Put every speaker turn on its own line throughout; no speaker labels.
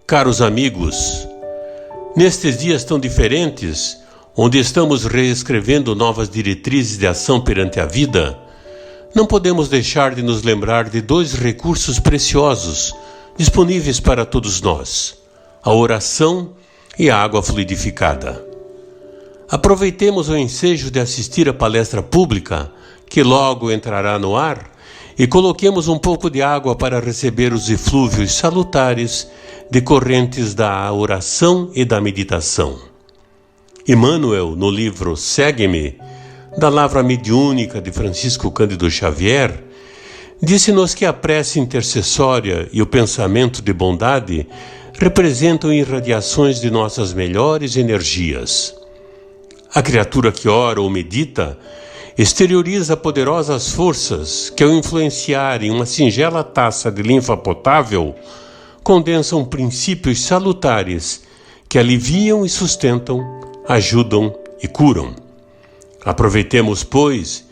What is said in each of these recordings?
Caros amigos, nestes dias tão diferentes, onde estamos reescrevendo novas diretrizes de ação perante a vida, não podemos deixar de nos lembrar de dois recursos preciosos disponíveis para todos nós: a oração e a água fluidificada. Aproveitemos o ensejo de assistir à palestra pública, que logo entrará no ar, e coloquemos um pouco de água para receber os eflúvios salutares decorrentes da oração e da meditação. Emmanuel, no livro Segue-me, da Lavra Mediúnica de Francisco Cândido Xavier, disse-nos que a prece intercessória e o pensamento de bondade representam irradiações de nossas melhores energias. A criatura que ora ou medita exterioriza poderosas forças que, ao influenciar em uma singela taça de linfa potável, condensam princípios salutares que aliviam e sustentam, ajudam e curam. Aproveitemos, pois,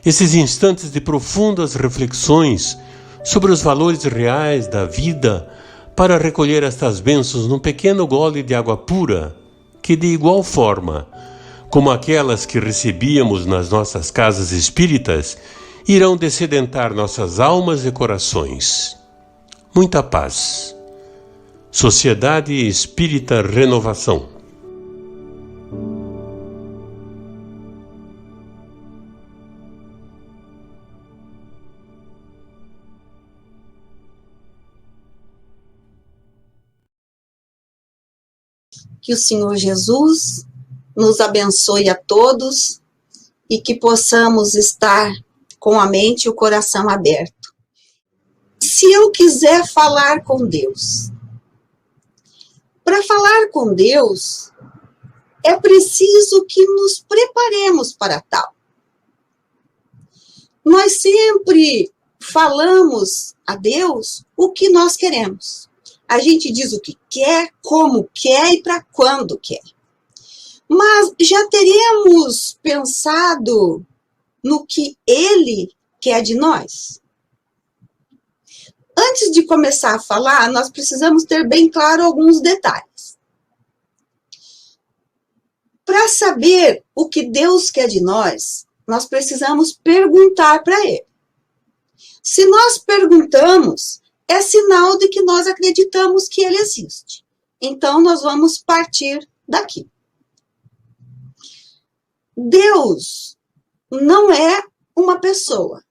esses instantes de profundas reflexões sobre os valores reais da vida para recolher estas bênçãos num pequeno gole de água pura que, de igual forma como aquelas que recebíamos nas nossas casas espíritas, irão dessedentar nossas almas e corações. Muita paz. Sociedade Espírita Renovação.
Que o Senhor Jesus nos abençoe a todos e que possamos estar com a mente e o coração aberto. Se eu quiser falar com Deus, para falar com Deus, é preciso que nos preparemos para tal. Nós sempre falamos a Deus o que nós queremos. A gente diz o que quer, como quer e para quando quer. Mas já teremos pensado no que Ele quer de nós? Antes de começar a falar, nós precisamos ter bem claro alguns detalhes. Para saber o que Deus quer de nós, nós precisamos perguntar para Ele. Se nós perguntamos, é sinal de que nós acreditamos que Ele existe. Então, nós vamos partir daqui. Deus não é uma pessoa.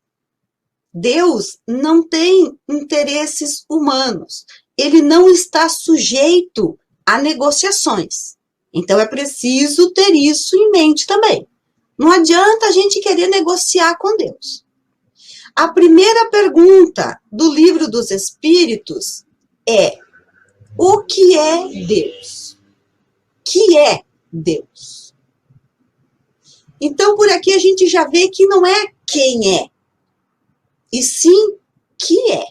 Deus não tem interesses humanos. Ele não está sujeito a negociações. Então, é preciso ter isso em mente também. Não adianta a gente querer negociar com Deus. A primeira pergunta do Livro dos Espíritos é: o que é Deus? Que é Deus? Então, por aqui a gente já vê que não é quem é, e sim que é.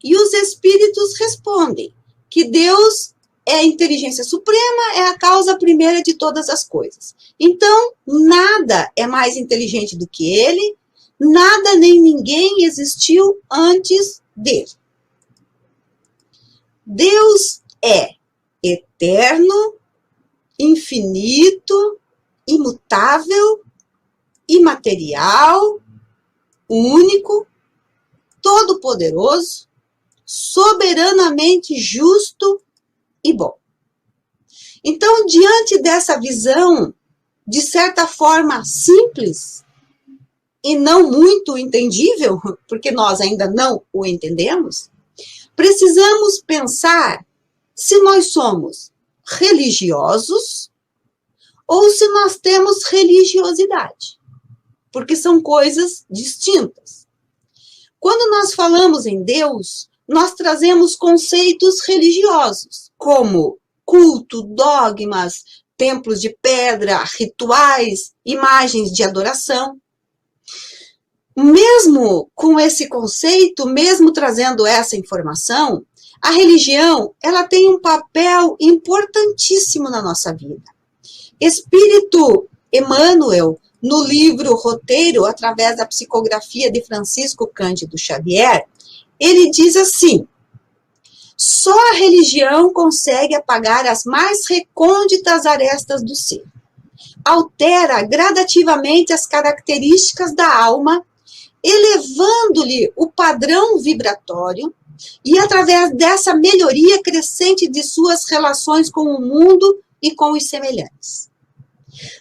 E os Espíritos respondem que Deus é a inteligência suprema, é a causa primeira de todas as coisas. Então, nada é mais inteligente do que Ele, nada nem ninguém existiu antes dele. Deus é eterno, infinito, imutável, imaterial, único, todo-poderoso, soberanamente justo e bom. Então, diante dessa visão, de certa forma simples, e não muito entendível, porque nós ainda não o entendemos, precisamos pensar se nós somos religiosos ou se nós temos religiosidade, porque são coisas distintas. Quando nós falamos em Deus, nós trazemos conceitos religiosos, como culto, dogmas, templos de pedra, rituais, imagens de adoração. Mesmo com esse conceito, mesmo trazendo essa informação, a religião, ela tem um papel importantíssimo na nossa vida. Espírito Emmanuel no livro Roteiro, através da psicografia de Francisco Cândido Xavier, ele diz assim: só a religião consegue apagar as mais recônditas arestas do ser. Altera gradativamente as características da alma, elevando-lhe o padrão vibratório e, através dessa melhoria crescente de suas relações com o mundo e com os semelhantes.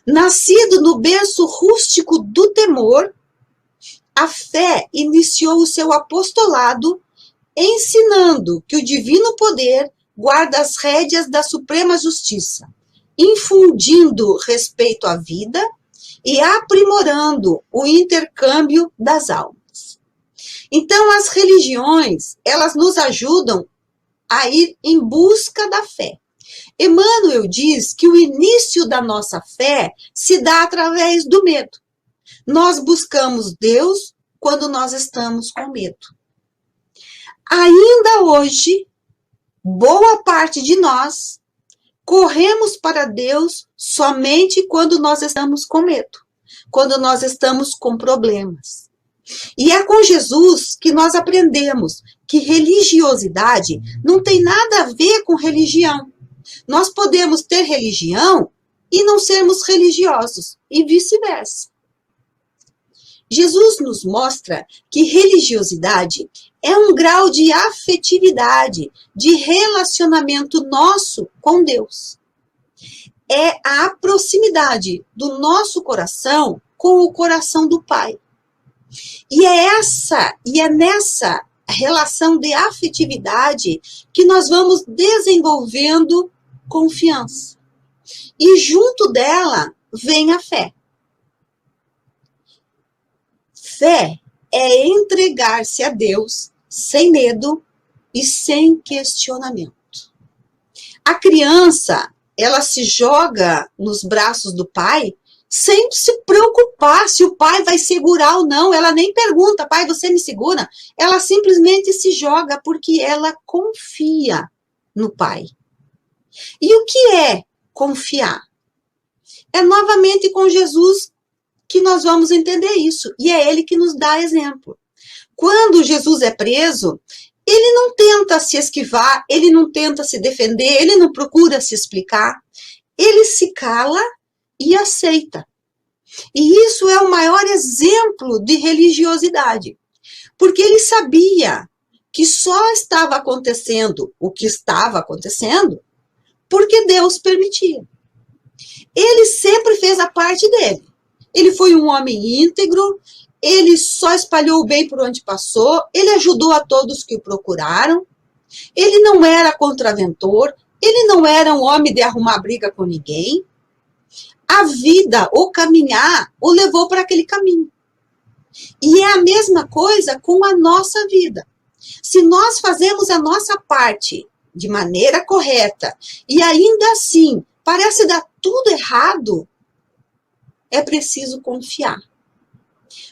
Nascido no berço rústico do temor, a fé iniciou o seu apostolado, ensinando que o divino poder guarda as rédeas da suprema justiça, infundindo respeito à vida e aprimorando o intercâmbio das almas. Então, as religiões, elas nos ajudam a ir em busca da fé. Emmanuel diz que o início da nossa fé se dá através do medo. Nós buscamos Deus quando nós estamos com medo. Ainda hoje, boa parte de nós corremos para Deus somente quando nós estamos com medo, quando nós estamos com problemas. E é com Jesus que nós aprendemos que religiosidade não tem nada a ver com religião. Nós podemos ter religião e não sermos religiosos, e vice-versa. Jesus nos mostra que religiosidade é um grau de afetividade, de relacionamento nosso com Deus. É a proximidade do nosso coração com o coração do Pai. E é nessa relação de afetividade que nós vamos desenvolvendo confiança. E junto dela vem a fé. Fé é entregar-se a Deus sem medo e sem questionamento. A criança, ela se joga nos braços do pai sem se preocupar se o pai vai segurar ou não. Ela nem pergunta: pai, você me segura? Ela simplesmente se joga porque ela confia no pai. E o que é confiar? É novamente com Jesus que nós vamos entender isso. E é ele que nos dá exemplo. Quando Jesus é preso, ele não tenta se esquivar, ele não tenta se defender, ele não procura se explicar. Ele se cala e aceita. E isso é o maior exemplo de religiosidade. Porque ele sabia que só estava acontecendo o que estava acontecendo porque Deus permitia. Ele sempre fez a parte dele. Ele foi um homem íntegro, ele só espalhou o bem por onde passou, ele ajudou a todos que o procuraram, ele não era contraventor, ele não era um homem de arrumar briga com ninguém. A vida, o caminhar, o levou para aquele caminho. E é a mesma coisa com a nossa vida. Se nós fazemos a nossa parte de maneira correta e ainda assim parece dar tudo errado, é preciso confiar.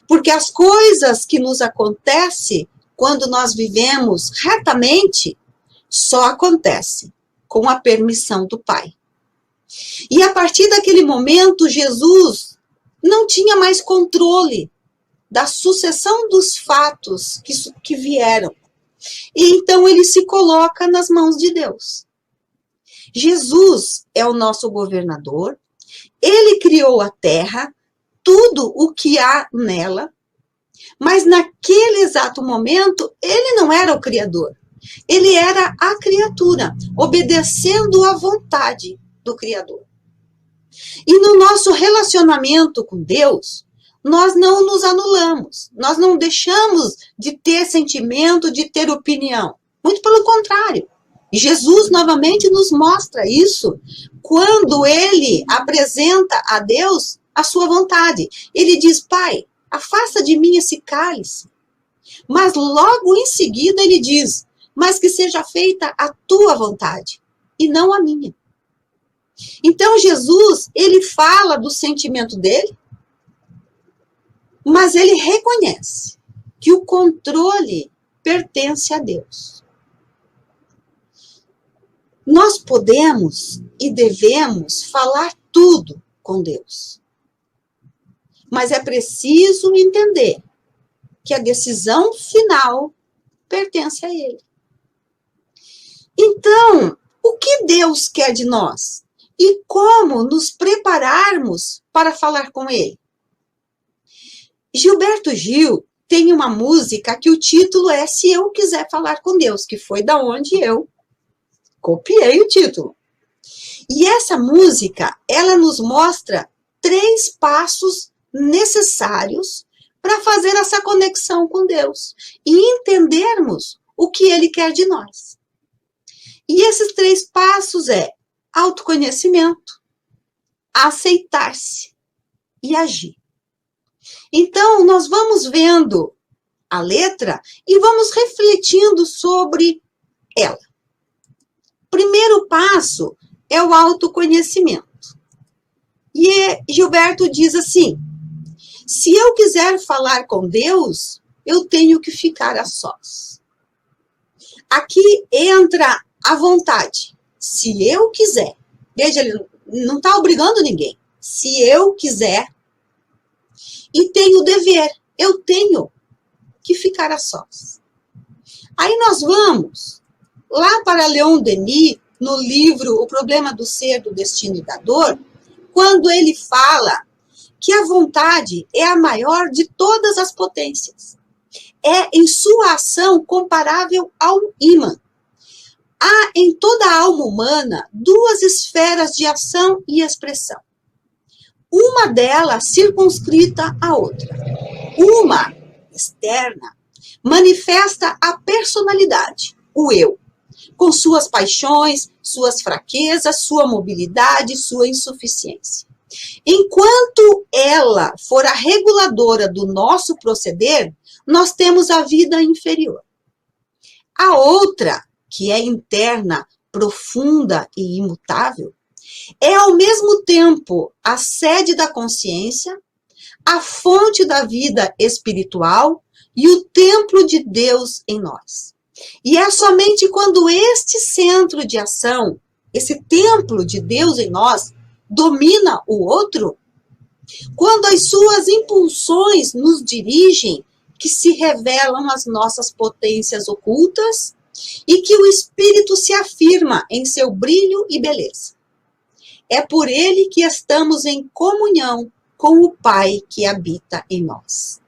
Porque as coisas que nos acontecem quando nós vivemos retamente só acontecem com a permissão do Pai. E a partir daquele momento, Jesus não tinha mais controle da sucessão dos fatos que vieram. E então ele se coloca nas mãos de Deus. Jesus é o nosso governador, ele criou a terra, tudo o que há nela, mas naquele exato momento ele não era o criador. Ele era a criatura, obedecendo à vontade do Criador. E no nosso relacionamento com Deus, nós não nos anulamos, nós não deixamos de ter sentimento, de ter opinião. Muito pelo contrário. E Jesus novamente nos mostra isso quando ele apresenta a Deus a sua vontade. Ele diz: Pai, afasta de mim esse cálice. Mas logo em seguida ele diz: mas que seja feita a tua vontade e não a minha. Então Jesus, ele fala do sentimento dele, mas ele reconhece que o controle pertence a Deus. Nós podemos e devemos falar tudo com Deus. mas é preciso entender que a decisão final pertence a Ele. Então, o que Deus quer de nós? E como nos prepararmos para falar com Ele? Gilberto Gil tem uma música que o título é Se Eu Quiser Falar com Deus, que foi da onde eu copiei o título. E essa música, ela nos mostra 3 passos necessários para fazer essa conexão com Deus e entendermos o que Ele quer de nós. E esses 3 passos é autoconhecimento, aceitar-se e agir. Então, nós vamos vendo a letra e vamos refletindo sobre ela. Primeiro passo é o autoconhecimento. E Gilberto diz assim: se eu quiser falar com Deus, eu tenho que ficar a sós. Aqui entra a vontade. Se eu quiser. Veja, ele não está obrigando ninguém. Se eu quiser. E tem o dever. Eu tenho que ficar a sós. Aí nós vamos lá para Leon Denis, no livro O Problema do Ser, do Destino e da Dor, quando ele fala que a vontade é a maior de todas as potências. É em sua ação comparável ao ímã. Há em toda a alma humana 2 esferas de ação e expressão. Uma delas circunscrita à outra. Uma, externa, manifesta a personalidade, o eu, com suas paixões, suas fraquezas, sua mobilidade, sua insuficiência. Enquanto ela for a reguladora do nosso proceder, nós temos a vida inferior. A outra, que é interna, profunda e imutável, é ao mesmo tempo a sede da consciência, a fonte da vida espiritual e o templo de Deus em nós. E é somente quando este centro de ação, esse templo de Deus em nós, domina o outro, quando as suas impulsões nos dirigem, que se revelam as nossas potências ocultas e que o espírito se afirma em seu brilho e beleza. É por ele que estamos em comunhão com o Pai que habita em nós.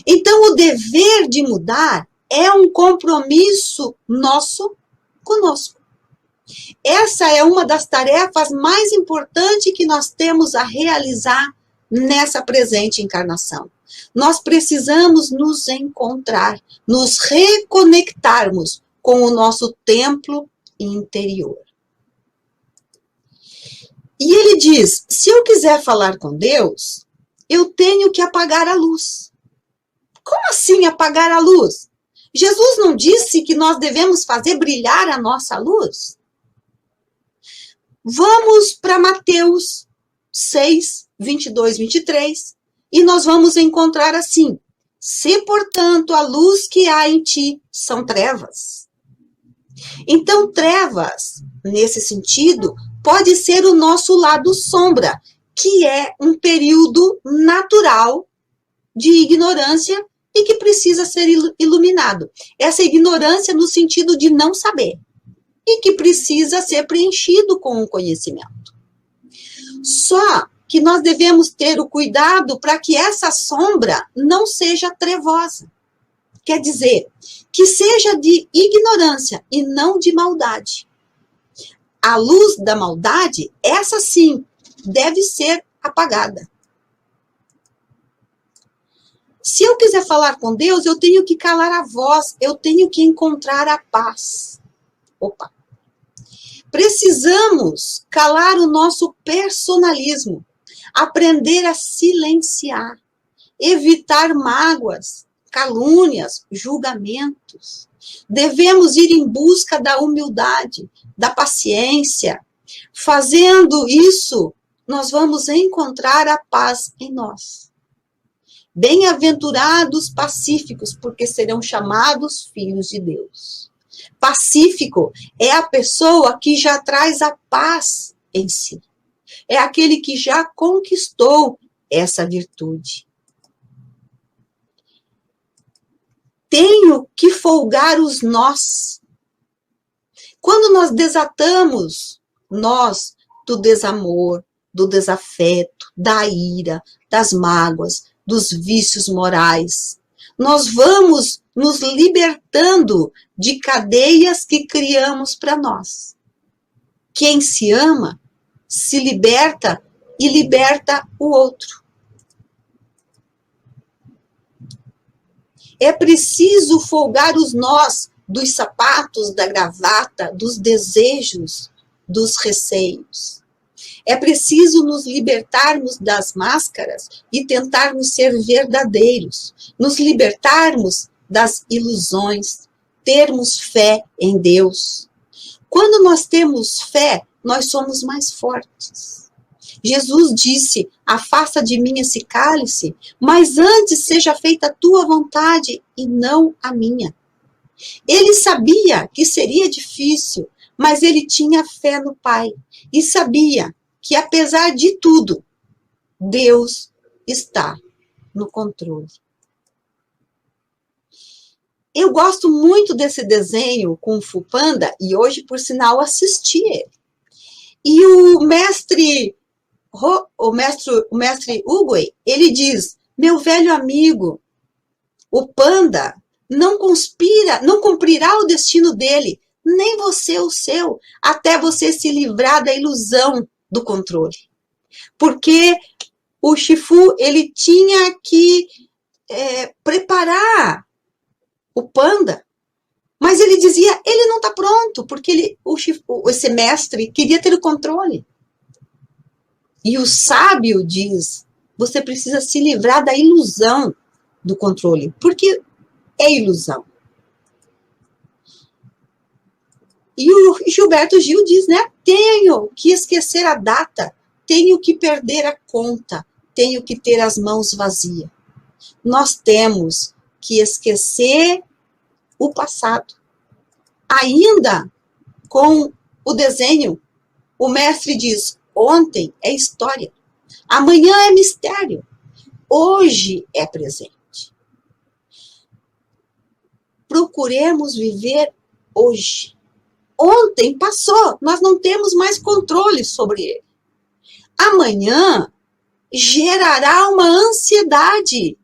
Então, o dever de mudar é um compromisso nosso conosco. Essa é uma das tarefas mais importantes que nós temos a realizar nessa presente encarnação. Nós precisamos nos encontrar, nos reconectarmos com o nosso templo interior. E ele diz, se eu quiser falar com Deus, eu tenho que apagar a luz. Como assim apagar a luz? Jesus não disse que nós devemos fazer brilhar a nossa luz? Vamos para Mateus 6, 22, 23, e nós vamos encontrar assim, se, portanto, a luz que há em ti são trevas. Então, trevas, nesse sentido, pode ser o nosso lado sombra, que é um período natural de ignorância e que precisa ser iluminado. Essa ignorância no sentido de não saber e que precisa ser preenchido com o conhecimento. Só que nós devemos ter o cuidado para que essa sombra não seja trevosa. Quer dizer, que seja de ignorância e não de maldade. A luz da maldade, essa sim, deve ser apagada. Se eu quiser falar com Deus, eu tenho que calar a voz, eu tenho que encontrar a paz. Opa! Precisamos calar o nosso personalismo, aprender a silenciar, evitar mágoas, calúnias, julgamentos. Devemos ir em busca da humildade, da paciência. Fazendo isso, nós vamos encontrar a paz em nós. Bem-aventurados pacíficos, porque serão chamados filhos de Deus. Pacífico é a pessoa que já traz a paz em si. É aquele que já conquistou essa virtude. Tenho que folgar os nós. Quando nós desatamos nós do desamor, do desafeto, da ira, das mágoas, dos vícios morais, nós vamos nos libertando de cadeias que criamos para nós. Quem se ama se liberta e liberta o outro. É preciso folgar os nós dos sapatos, da gravata, dos desejos, dos receios. É preciso nos libertarmos das máscaras e tentarmos ser verdadeiros, nos libertarmos das ilusões, termos fé em Deus. Quando nós temos fé, nós somos mais fortes. Jesus disse, afasta de mim esse cálice, mas antes seja feita a tua vontade e não a minha. Ele sabia que seria difícil, mas ele tinha fé no Pai e sabia que, apesar de tudo, Deus está no controle. Eu gosto muito desse desenho Kung Fu Panda e hoje, por sinal, assisti ele. E o mestre Oogway, ele diz, meu velho amigo, o panda não cumprirá o destino dele, nem você o seu, até você se livrar da ilusão do controle. Porque o Shifu, ele tinha que preparar o panda, mas ele dizia, ele não está pronto, porque esse mestre queria ter o controle. E o sábio diz, você precisa se livrar da ilusão do controle, porque é ilusão. E o Gilberto Gil diz, né, tenho que esquecer a data, tenho que perder a conta, tenho que ter as mãos vazias. Nós temos que esquecer o passado. Ainda com o desenho, o mestre diz, ontem é história, amanhã é mistério, hoje é presente. Procuremos viver hoje. Ontem passou, nós não temos mais controle sobre ele. Amanhã gerará uma ansiedade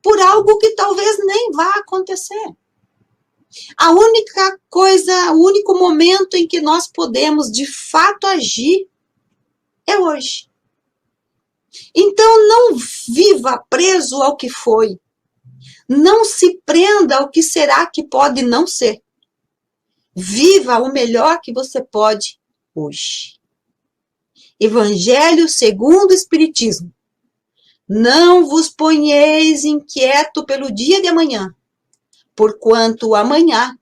por algo que talvez nem vá acontecer. A única coisa, o único momento em que nós podemos de fato agir é hoje. Então não viva preso ao que foi. Não se prenda ao que será que pode não ser. Viva o melhor que você pode hoje. Evangelho segundo o Espiritismo. Não vos ponheis inquieto pelo dia de amanhã, porquanto o amanhã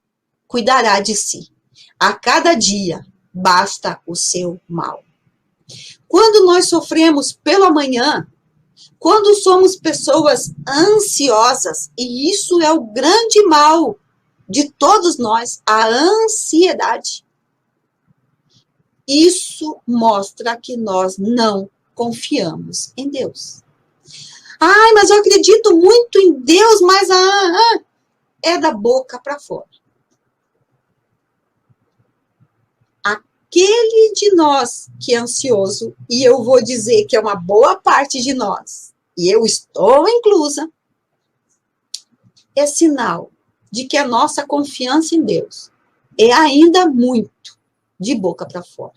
cuidará de si. A cada dia basta o seu mal. Quando nós sofremos pelo amanhã, quando somos pessoas ansiosas, e isso é o grande mal de todos nós, a ansiedade, isso mostra que nós não confiamos em Deus. Ai, mas eu acredito muito em Deus, mas é da boca para fora. Aquele de nós que é ansioso, e eu vou dizer que é uma boa parte de nós, e eu estou inclusa, é sinal de que a nossa confiança em Deus é ainda muito de boca para fora.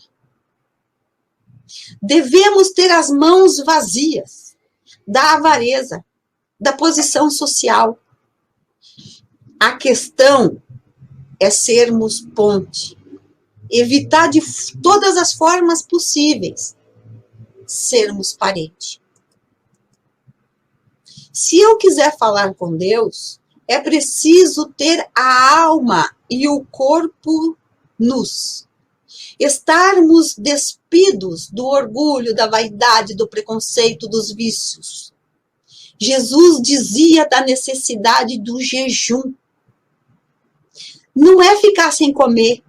Devemos ter as mãos vazias da avareza, da posição social. A questão é sermos ponte, evitar de todas as formas possíveis sermos parede. Se eu quiser falar com Deus, é preciso ter a alma e o corpo nus. Estarmos despidos do orgulho, da vaidade, do preconceito, dos vícios. Jesus dizia da necessidade do jejum. Não é ficar sem comer.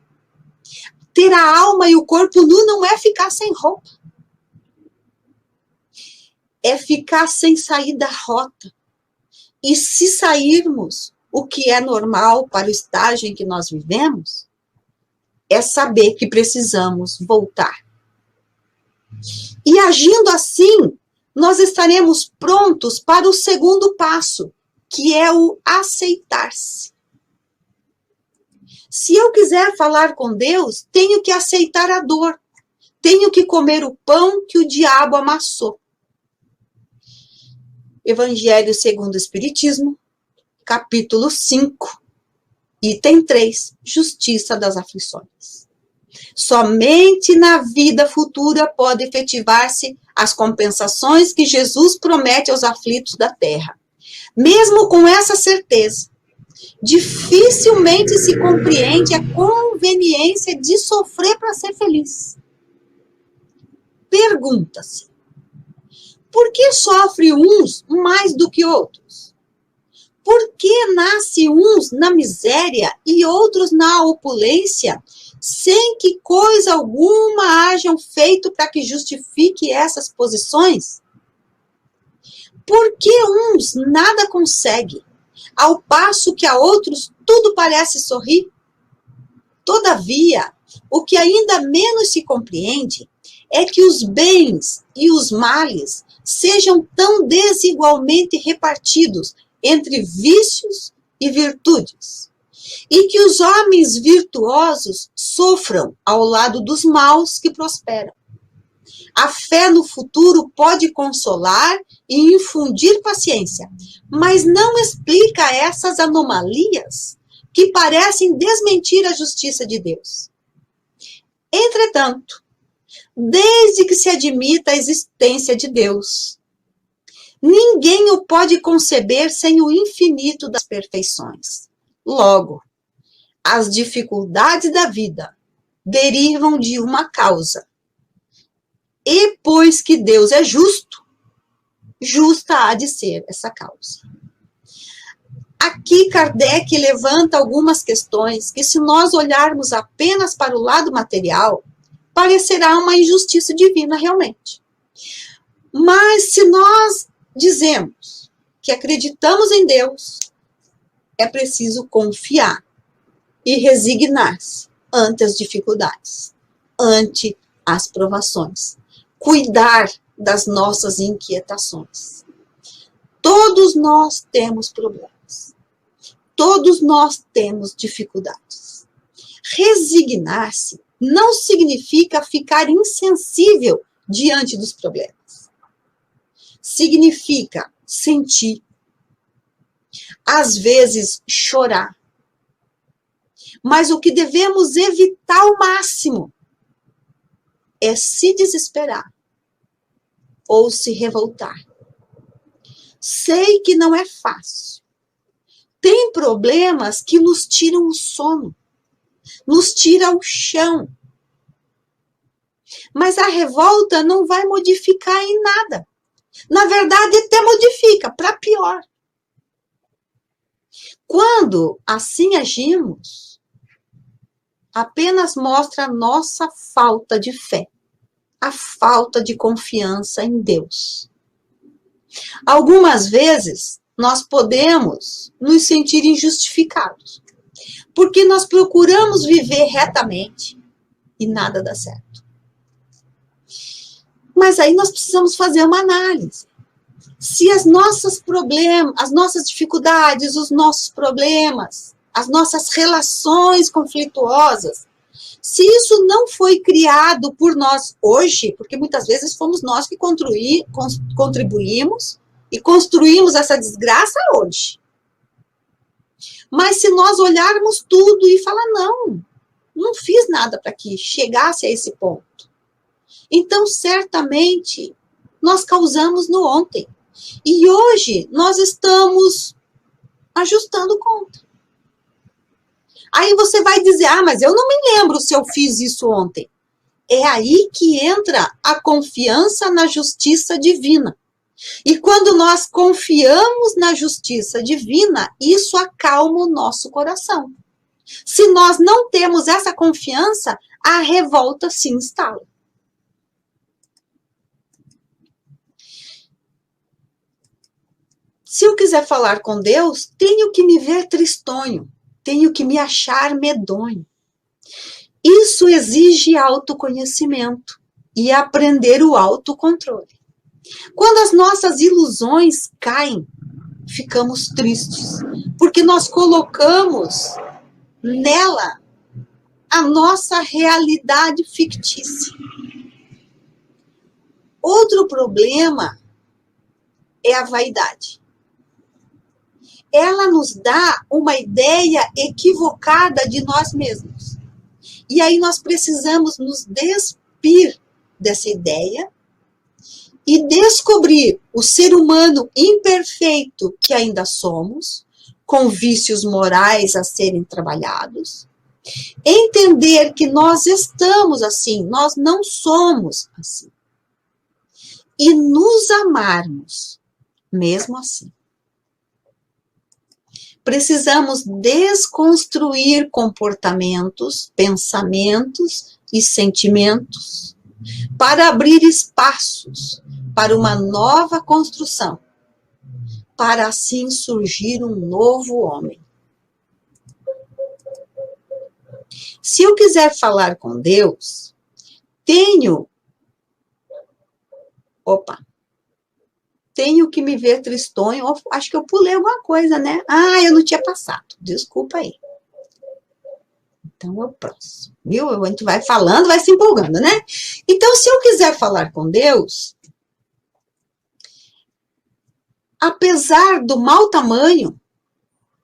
Ter a alma e o corpo nu não é ficar sem roupa. é ficar sem sair da rota. E se sairmos, o que é normal para o estágio em que nós vivemos, é saber que precisamos voltar. E agindo assim, nós estaremos prontos para o segundo passo, que é o aceitar-se. Se eu quiser falar com Deus, tenho que aceitar a dor. Tenho que comer o pão que o diabo amassou. Evangelho segundo o Espiritismo, capítulo 5, item 3, Justiça das Aflições. Somente na vida futura pode efetivar-se as compensações que Jesus promete aos aflitos da terra. Mesmo com essa certeza, dificilmente se compreende a conveniência de sofrer para ser feliz. Pergunta-se: por que sofre uns mais do que outros? Por que nasce uns na miséria e outros na opulência, sem que coisa alguma hajam feito para que justifique essas posições? Por que uns nada conseguem, ao passo que a outros tudo parece sorrir? Todavia, o que ainda menos se compreende é que os bens e os males sejam tão desigualmente repartidos entre vícios e virtudes, e que os homens virtuosos sofram ao lado dos maus que prosperam. A fé no futuro pode consolar e infundir paciência, mas não explica essas anomalias que parecem desmentir a justiça de Deus. Entretanto, desde que se admita a existência de Deus, ninguém o pode conceber sem o infinito das perfeições. Logo, as dificuldades da vida derivam de uma causa. E pois que Deus é justo, justa há de ser essa causa. Aqui Kardec levanta algumas questões que, se nós olharmos apenas para o lado material, parecerá uma injustiça divina realmente. Mas se nós dizemos que acreditamos em Deus, é preciso confiar e resignar-se ante as dificuldades, ante as provações. Cuidar das nossas inquietações. Todos nós temos problemas. Todos nós temos dificuldades. Resignar-se não significa ficar insensível diante dos problemas. Significa sentir, às vezes chorar. Mas o que devemos evitar ao máximo é se desesperar ou se revoltar. Sei que não é fácil. Tem problemas que nos tiram o sono, nos tiram o chão. Mas a revolta não vai modificar em nada. Na verdade, até modifica, para pior. Quando assim agimos, apenas mostra a nossa falta de fé, a falta de confiança em Deus. Algumas vezes, nós podemos nos sentir injustificados, porque nós procuramos viver retamente e nada dá certo. Mas aí nós precisamos fazer uma análise. Se as nossas problemas, as nossas dificuldades, os nossos problemas, as nossas relações conflituosas, se isso não foi criado por nós hoje, porque muitas vezes fomos nós que contribuímos e construímos essa desgraça hoje. Mas se nós olharmos tudo e falar, não fiz nada para que chegasse a esse ponto. Então, certamente, nós causamos no ontem. E hoje, nós estamos ajustando conta. Aí você vai dizer, mas eu não me lembro se eu fiz isso ontem. É aí que entra a confiança na justiça divina. E quando nós confiamos na justiça divina, isso acalma o nosso coração. Se nós não temos essa confiança, a revolta se instala. Se eu quiser falar com Deus, tenho que me ver tristonho, tenho que me achar medonho. Isso exige autoconhecimento e aprender o autocontrole. Quando as nossas ilusões caem, ficamos tristes, porque nós colocamos nela a nossa realidade fictícia. Outro problema é a vaidade. Ela nos dá uma ideia equivocada de nós mesmos. E aí nós precisamos nos despir dessa ideia e descobrir o ser humano imperfeito que ainda somos, com vícios morais a serem trabalhados, entender que nós estamos assim, nós não somos assim, e nos amarmos mesmo assim. Precisamos desconstruir comportamentos, pensamentos e sentimentos para abrir espaços para uma nova construção, para assim surgir um novo homem. Se eu quiser falar com Deus, tenho que me ver tristonho. Acho que eu pulei alguma coisa, né? Ah, eu não tinha passado. Desculpa aí. Então é o próximo. Viu? A gente vai falando, vai se empolgando, né? Então, se eu quiser falar com Deus, apesar do mau tamanho,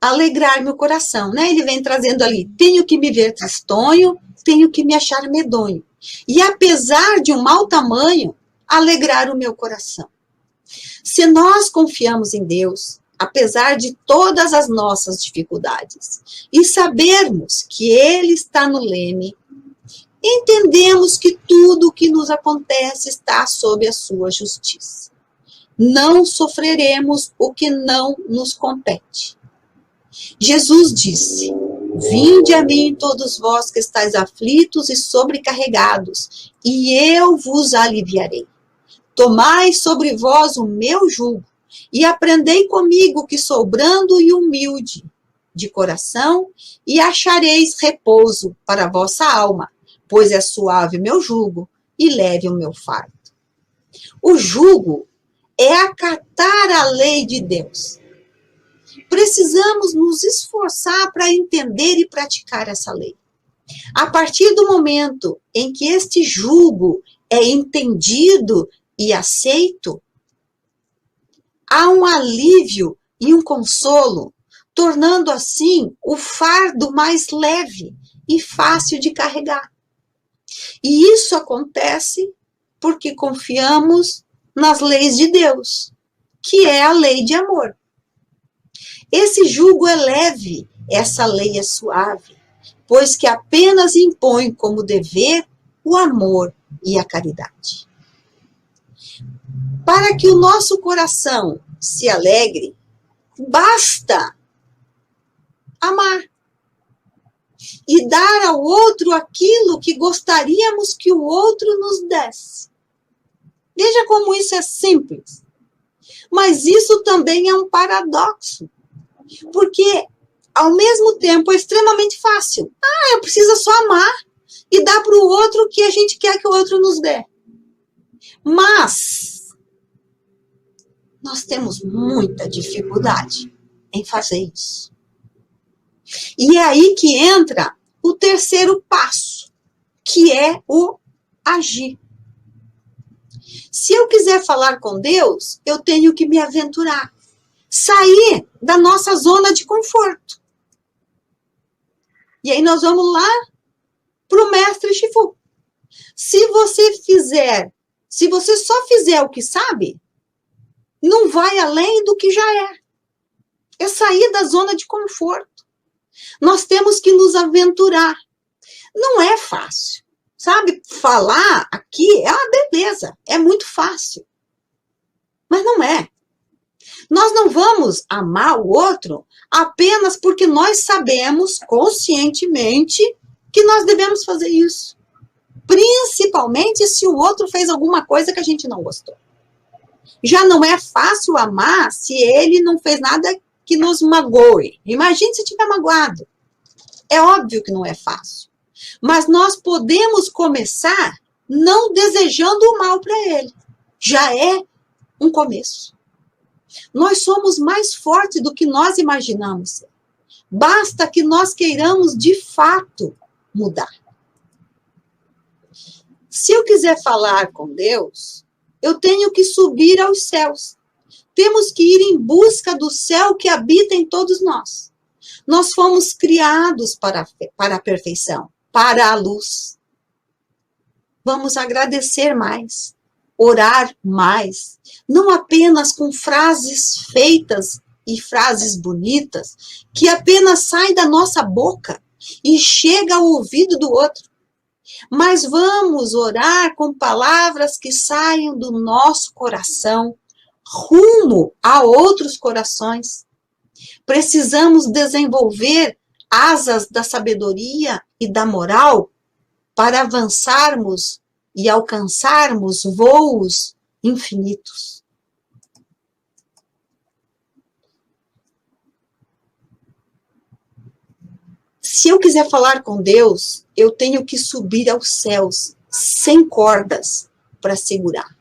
alegrar meu coração, né? Ele vem trazendo ali, tenho que me ver tristonho, tenho que me achar medonho. E apesar de um mau tamanho, alegrar o meu coração. Se nós confiamos em Deus, apesar de todas as nossas dificuldades, e sabermos que Ele está no leme, entendemos que tudo o que nos acontece está sob a sua justiça. Não sofreremos o que não nos compete. Jesus disse, vinde a mim todos vós que estáis aflitos e sobrecarregados, e eu vos aliviarei. Tomai sobre vós o meu jugo, e aprendei comigo que sou brando e humilde de coração, e achareis repouso para a vossa alma, pois é suave meu jugo e leve o meu fardo. O jugo é acatar a lei de Deus. Precisamos nos esforçar para entender e praticar essa lei. A partir do momento em que este jugo é entendido e aceito, há um alívio e um consolo, tornando assim o fardo mais leve e fácil de carregar. E isso acontece porque confiamos nas leis de Deus, que é a lei de amor. Esse jugo é leve, essa lei é suave, pois que apenas impõe como dever o amor e a caridade. Para que o nosso coração se alegre, basta amar e dar ao outro aquilo que gostaríamos que o outro nos desse. Veja como isso é simples. Mas isso também é um paradoxo, porque ao mesmo tempo é extremamente fácil. Eu preciso só amar e dar para o outro o que a gente quer que o outro nos dê. Mas nós temos muita dificuldade em fazer isso. E é aí que entra o terceiro passo, que é o agir. Se eu quiser falar com Deus, eu tenho que me aventurar, sair da nossa zona de conforto. E aí nós vamos lá para o mestre Shifu. Se você só fizer o que sabe, não vai além do que já é. É sair da zona de conforto. Nós temos que nos aventurar. Não é fácil. Sabe, falar aqui é uma beleza. É muito fácil. Mas não é. Nós não vamos amar o outro apenas porque nós sabemos conscientemente que nós devemos fazer isso. Principalmente se o outro fez alguma coisa que a gente não gostou. Já não é fácil amar se ele não fez nada que nos magoe. Imagine se tiver magoado. É óbvio que não é fácil. Mas nós podemos começar não desejando o mal para ele. Já é um começo. Nós somos mais fortes do que nós imaginamos. Basta que nós queiramos de fato mudar. Se eu quiser falar com Deus, eu tenho que subir aos céus. Temos que ir em busca do céu que habita em todos nós. Nós fomos criados para a perfeição, para a luz. Vamos agradecer mais, orar mais, não apenas com frases feitas e frases bonitas, que apenas saem da nossa boca e chega ao ouvido do outro. Mas vamos orar com palavras que saiam do nosso coração, rumo a outros corações. Precisamos desenvolver asas da sabedoria e da moral para avançarmos e alcançarmos voos infinitos. Se eu quiser falar com Deus, eu tenho que subir aos céus, sem cordas, para segurar.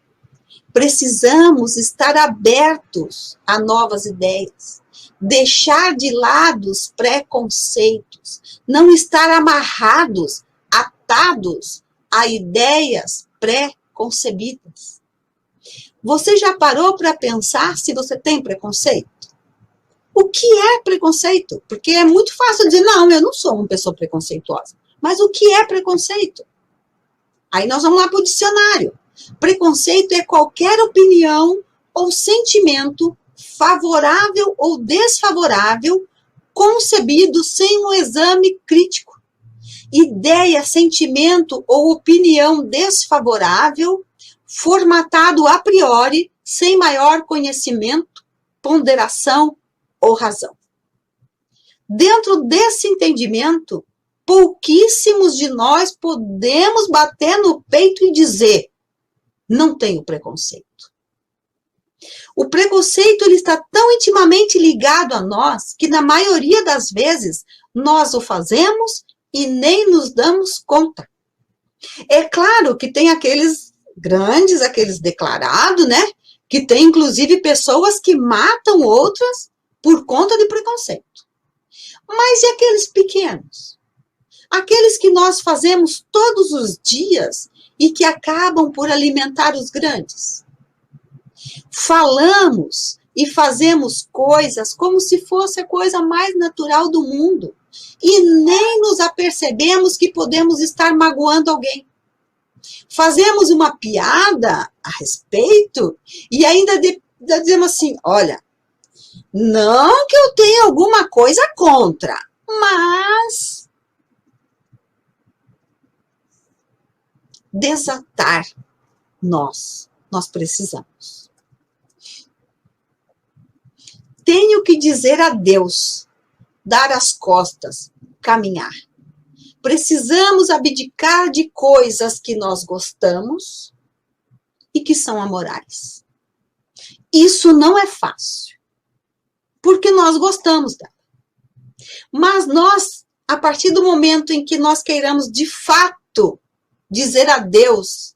Precisamos estar abertos a novas ideias, deixar de lado os preconceitos, não estar amarrados, atados a ideias pré-concebidas. Você já parou para pensar se você tem preconceito? O que é preconceito? Porque é muito fácil dizer, não, eu não sou uma pessoa preconceituosa. Mas o que é preconceito? Aí nós vamos lá para o dicionário. Preconceito é qualquer opinião ou sentimento favorável ou desfavorável concebido sem um exame crítico. Ideia, sentimento ou opinião desfavorável formatado a priori sem maior conhecimento, ponderação ou razão. Dentro desse entendimento, pouquíssimos de nós podemos bater no peito e dizer, não tenho preconceito. O preconceito ele está tão intimamente ligado a nós que na maioria das vezes nós o fazemos e nem nos damos conta. É claro que tem aqueles grandes, aqueles declarados, né? Que tem inclusive pessoas que matam outras por conta de preconceito. Mas e aqueles pequenos? Aqueles que nós fazemos todos os dias e que acabam por alimentar os grandes. Falamos e fazemos coisas como se fosse a coisa mais natural do mundo e nem nos apercebemos que podemos estar magoando alguém. Fazemos uma piada a respeito e ainda dizemos assim, olha, não que eu tenha alguma coisa contra, mas desatar nós precisamos. Tenho que dizer adeus, dar as costas, caminhar. Precisamos abdicar de coisas que nós gostamos e que são amorais. Isso não é fácil, porque nós gostamos dela. Mas nós, a partir do momento em que nós queiramos de fato dizer adeus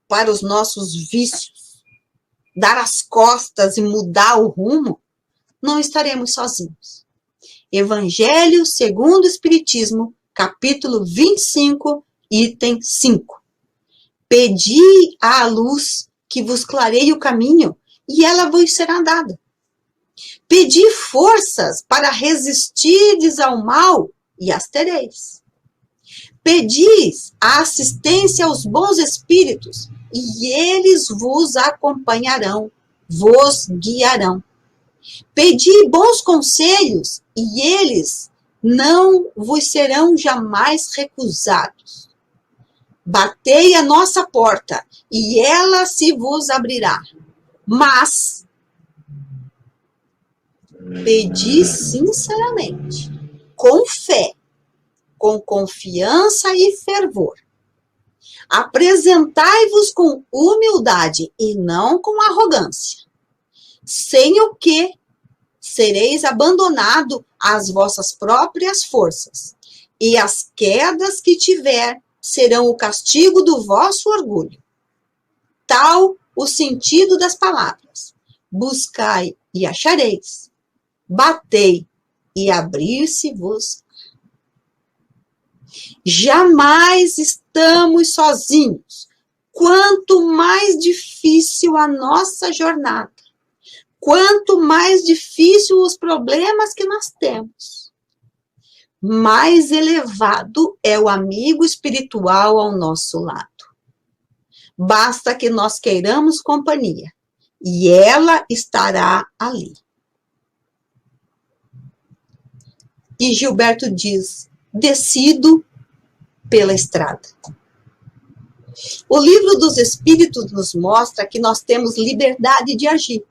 para os nossos vícios, dar as costas e mudar o rumo, não estaremos sozinhos. Evangelho segundo o Espiritismo, capítulo 25, item 5. Pedi à luz que vos clareie o caminho, e ela vos será dada. Pedi forças para resistirdes ao mal, e as tereis. Pedis a assistência aos bons espíritos, e eles vos acompanharão, vos guiarão. Pedi bons conselhos, e eles não vos serão jamais recusados. Batei a nossa porta, e ela se vos abrirá. Mas pedi sinceramente, com fé, com confiança e fervor. Apresentai-vos com humildade e não com arrogância, sem o que sereis abandonado às vossas próprias forças, e as quedas que tiver serão o castigo do vosso orgulho. Tal o sentido das palavras: buscai e achareis, batei e abrir-se-vos. Jamais estamos sozinhos. Quanto mais difícil a nossa jornada, quanto mais difícil os problemas que nós temos, mais elevado é o amigo espiritual ao nosso lado. Basta que nós queiramos companhia, e ela estará ali. E Gilberto diz: descido pela estrada. O livro dos Espíritos nos mostra que nós temos liberdade de agir.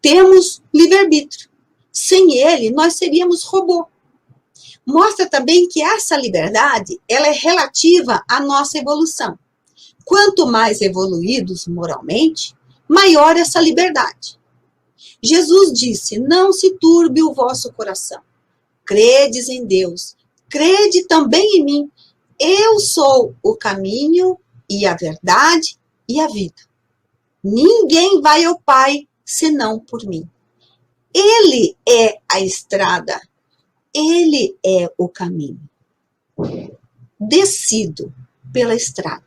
Temos livre-arbítrio. Sem ele, nós seríamos robô. Mostra também que essa liberdade, ela é relativa à nossa evolução. Quanto mais evoluídos moralmente, maior essa liberdade. Jesus disse: não se turbe o vosso coração. Credes em Deus, crede também em mim. Eu sou o caminho e a verdade e a vida. Ninguém vai ao Pai senão por mim. Ele é a estrada, ele é o caminho. Descido pela estrada.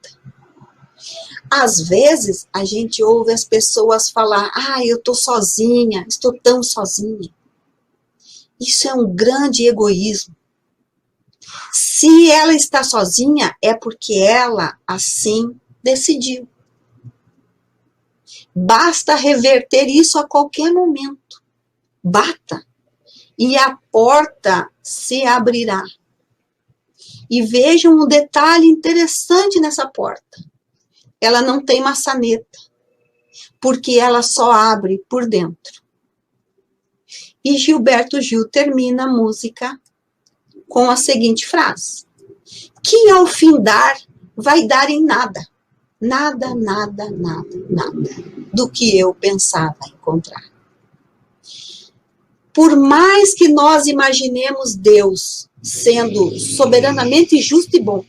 Às vezes, a gente ouve as pessoas falar: eu estou sozinha, estou tão sozinha. Isso é um grande egoísmo. Se ela está sozinha, é porque ela assim decidiu. Basta reverter isso a qualquer momento. Bata, e a porta se abrirá. E vejam um detalhe interessante nessa porta. Ela não tem maçaneta, porque ela só abre por dentro. E Gilberto Gil termina a música com a seguinte frase: que ao findar vai dar em nada, nada, nada, nada, nada, do que eu pensava encontrar. Por mais que nós imaginemos Deus sendo soberanamente justo e bom,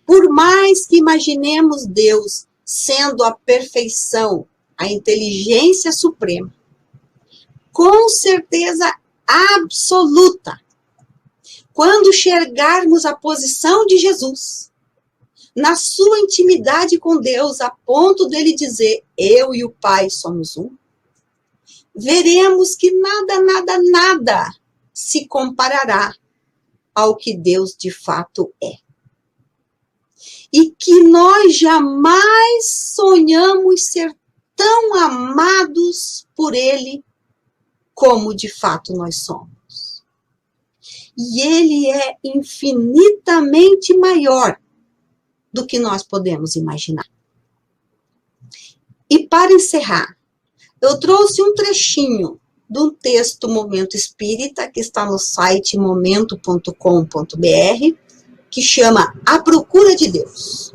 por mais que imaginemos Deus sendo a perfeição, a inteligência suprema, com certeza absoluta, quando chegarmos à posição de Jesus, na sua intimidade com Deus, a ponto dele dizer: eu e o Pai somos um, veremos que nada, nada, nada se comparará ao que Deus de fato é. E que nós jamais sonhamos ser tão amados por Ele como de fato nós somos. E Ele é infinitamente maior do que nós podemos imaginar. E para encerrar, eu trouxe um trechinho de um texto Momento Espírita, que está no site momento.com.br, que chama A Procura de Deus.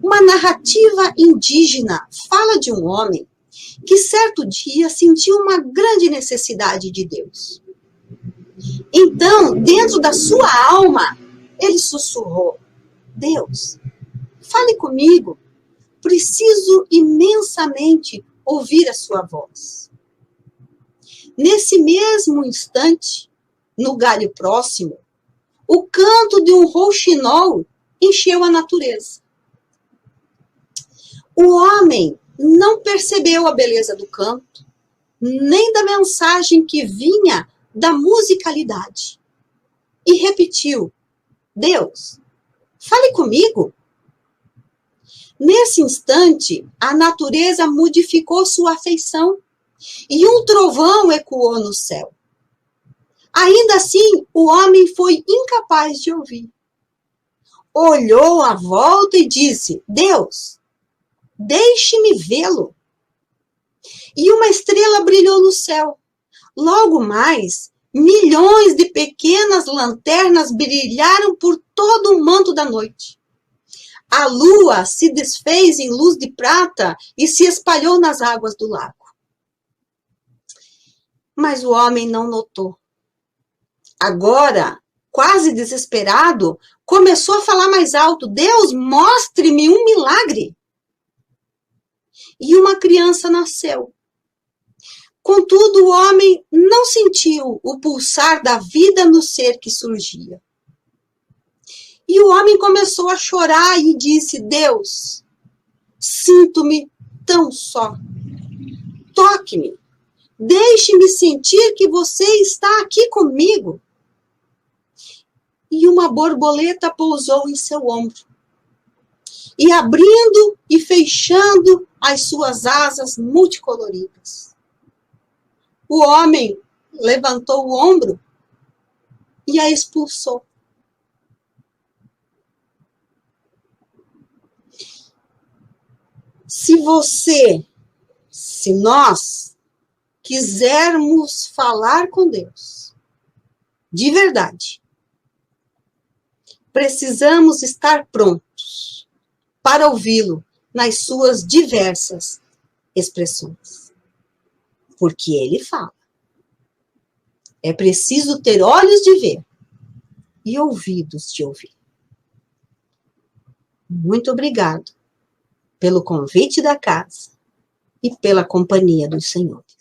Uma narrativa indígena fala de um homem que certo dia sentiu uma grande necessidade de Deus. Então, dentro da sua alma, ele sussurrou: Deus, fale comigo, preciso imensamente ouvir a sua voz. Nesse mesmo instante, no galho próximo, o canto de um rouxinol encheu a natureza. O homem não percebeu a beleza do canto, nem da mensagem que vinha da musicalidade. E repetiu: Deus, fale comigo. Nesse instante, a natureza modificou sua feição e um trovão ecoou no céu. Ainda assim, o homem foi incapaz de ouvir. Olhou à volta e disse: Deus, deixe-me vê-lo. E uma estrela brilhou no céu. Logo mais, milhões de pequenas lanternas brilharam por todo o manto da noite. A lua se desfez em luz de prata e se espalhou nas águas do lago. Mas o homem não notou. Agora, quase desesperado, começou a falar mais alto: Deus, mostre-me um milagre. E uma criança nasceu. Contudo, o homem não sentiu o pulsar da vida no ser que surgia. E o homem começou a chorar e disse: Deus, sinto-me tão só. Toque-me. Deixe-me sentir que você está aqui comigo. E uma borboleta pousou em seu ombro. E abrindo e fechando as suas asas multicoloridas. O homem levantou o ombro e a expulsou. Se nós quisermos falar com Deus, de verdade, precisamos estar prontos para ouvi-lo nas suas diversas expressões. Porque ele fala. É preciso ter olhos de ver e ouvidos de ouvir. Muito obrigado pelo convite da casa e pela companhia dos senhores.